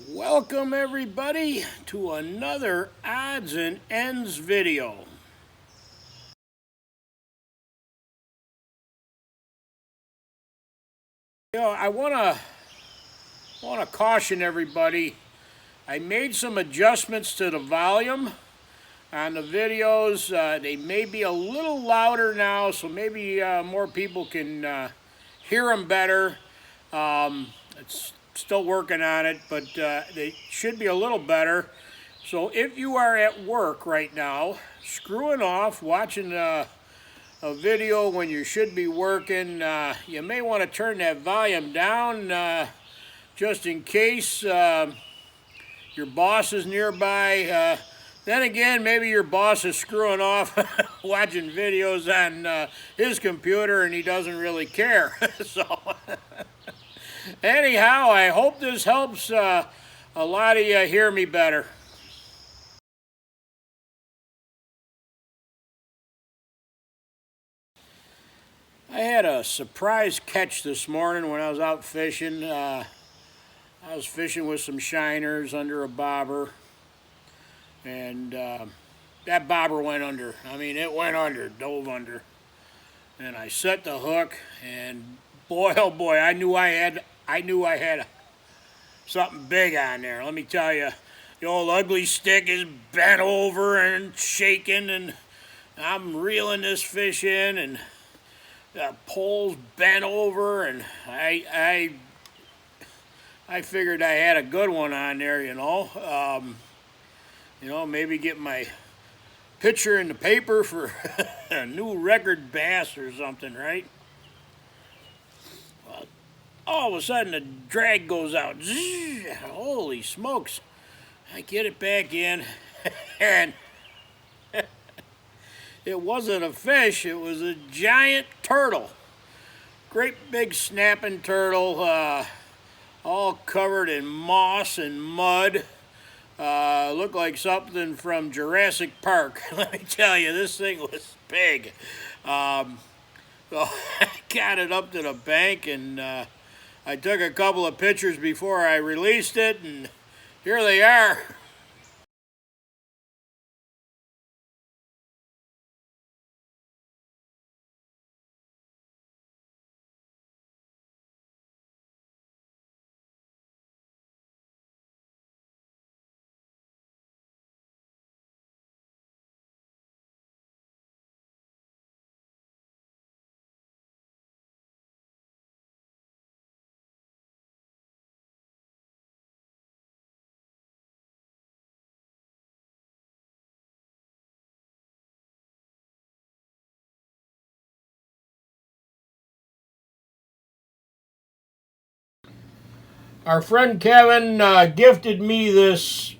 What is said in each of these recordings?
Welcome everybody to another odds and ends video. I want to caution everybody. I made some adjustments to the volume on the videos. They may be a little louder now, so maybe more people can hear them better. It's still working on it, but they should be a little better. So if you are at work right now, screwing off, watching a video when you should be working, you may want to turn that volume down just in case your boss is nearby. Then again, maybe your boss is screwing off watching videos on his computer and he doesn't really care. So anyhow, I hope this helps a lot of you hear me better. I had a surprise catch this morning when I was out fishing. I was fishing with some shiners under a bobber, and that bobber went under. I mean, it went under, dove under. And I set the hook, and boy, oh boy, I knew I had something big on there. Let me tell you, the old ugly stick is bent over and shaking, and I'm reeling this fish in, and the pole's bent over, and I figured I had a good one on there, maybe get my picture in the paper for a new record bass or something, right? Well, all of a sudden the drag goes out. Zzz, holy smokes. I get it back in, and it wasn't a fish, it was a giant turtle. Great big snapping turtle, all covered in moss and mud. Looked like something from Jurassic Park. Let me tell you, this thing was big. So I got it up to the bank, and I took a couple of pictures before I released it, and here they are. Our friend Kevin gifted me this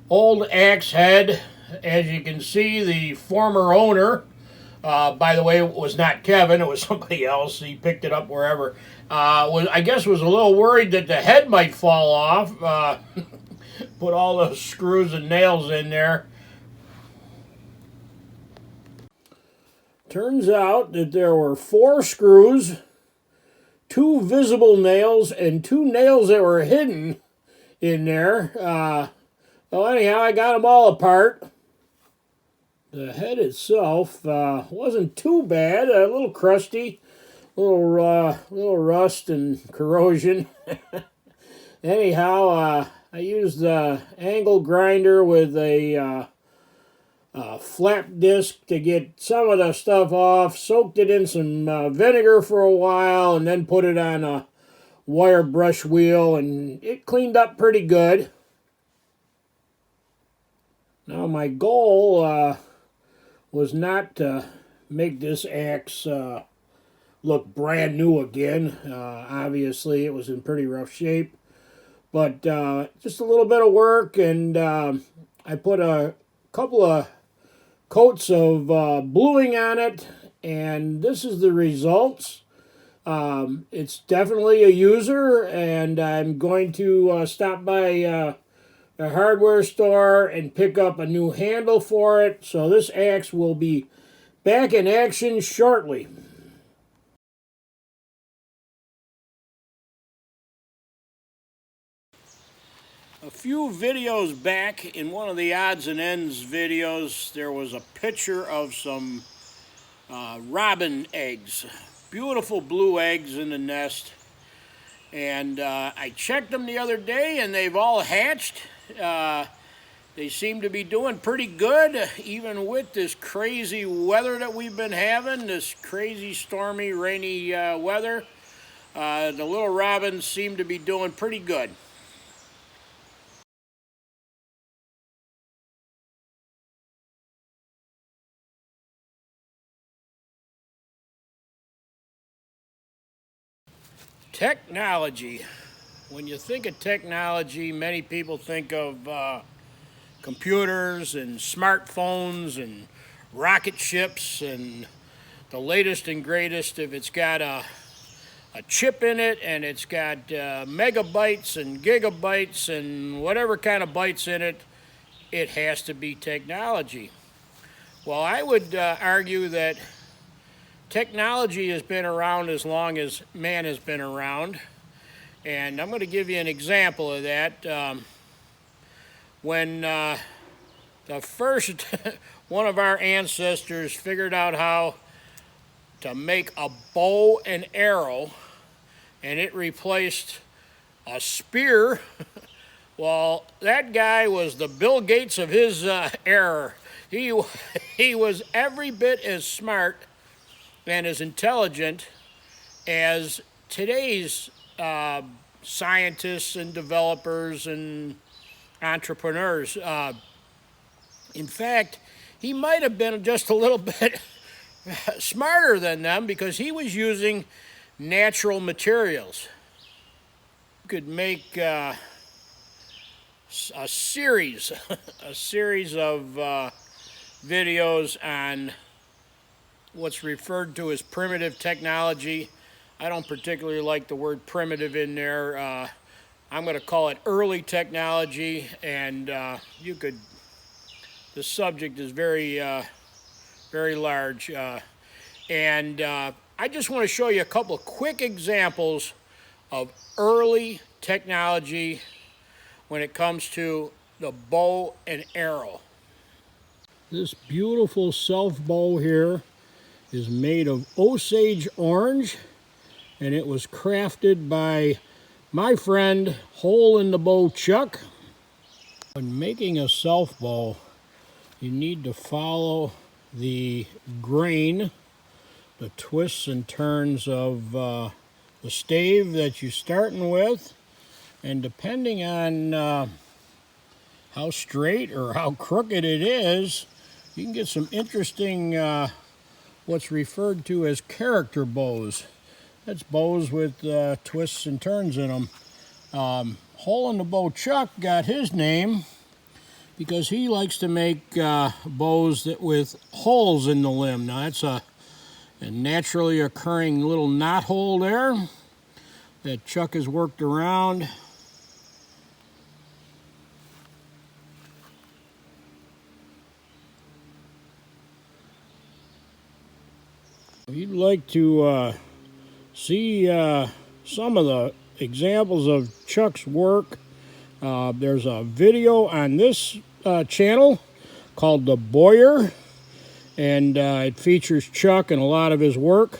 old axe head. As you can see, the former owner, by the way, it was not Kevin, it was somebody else. He picked it up wherever. I guess was a little worried that the head might fall off. Put all those screws and nails in there. Turns out that there were 4 screws, 2 visible nails, and 2 nails that were hidden in there. Well, anyhow, I got them all apart. The head itself wasn't too bad. A little crusty, little rust and corrosion. Anyhow, I used the angle grinder with a flap disc to get some of the stuff off. Soaked it in some vinegar for a while, and then put it on a wire brush wheel, and it cleaned up pretty good. Now my goal was not to make this axe look brand new again. Obviously it was in pretty rough shape, but just a little bit of work, and I put a couple of coats of bluing on it, and this is the results. It's definitely a user, and I'm going to stop by a hardware store and pick up a new handle for it. So this axe will be back in action shortly. A few videos back, in one of the odds and ends videos, there was a picture of some robin eggs. Beautiful blue eggs in the nest. And I checked them the other day and they've all hatched. They seem to be doing pretty good, even with this crazy weather that we've been having, this crazy stormy, rainy weather. The little robins seem to be doing pretty good. Technology. When you think of technology, many people think of computers and smartphones and rocket ships and the latest and greatest. If it's got a chip in it and it's got megabytes and gigabytes and whatever kind of bytes in it, it has to be technology. Well, I would argue that technology has been around as long as man has been around. And I'm going to give you an example of that. When the first one of our ancestors figured out how to make a bow and arrow, and it replaced a spear, well, that guy was the Bill Gates of his era. He was every bit as smart and as intelligent as today's scientists and developers and entrepreneurs. In fact, he might have been just a little bit smarter than them because he was using natural materials. You could make a series of videos on what's referred to as primitive technology. I don't particularly like the word primitive in there. I'm going to call it early technology, and the subject is very large. And I just want to show you a couple of quick examples of early technology when it comes to the bow and arrow. This beautiful self bow here is made of Osage orange, and it was crafted by my friend Hole in the Bow Chuck. When making a self bow, you need to follow the grain, the twists and turns of the stave that you're starting with, and depending on how straight or how crooked it is, you can get some interesting what's referred to as character bows. That's bows with twists and turns in them. Hole in the Bow Chuck got his name because he likes to make bows with holes in the limb. Now that's a naturally occurring little knot hole there that Chuck has worked around. If you'd like to see some of the examples of Chuck's work, there's a video on this channel called The Boyer, and it features Chuck and a lot of his work.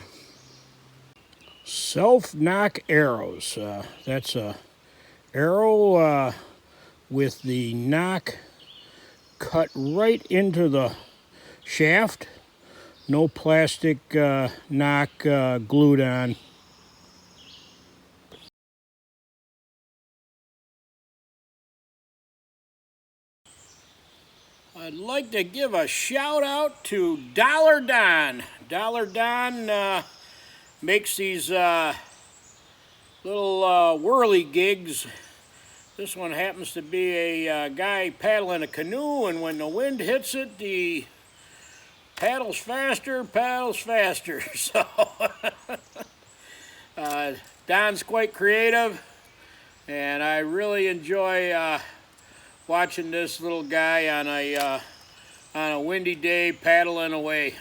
Self-knock arrows. That's a arrow with the knock cut right into the shaft. No plastic knock glued on. I'd like to give a shout out to Dollar Don. Dollar Don makes these little whirly gigs. This one happens to be a guy paddling a canoe, and when the wind hits it, the paddles faster. So Don's quite creative, and I really enjoy watching this little guy on a windy day paddling away.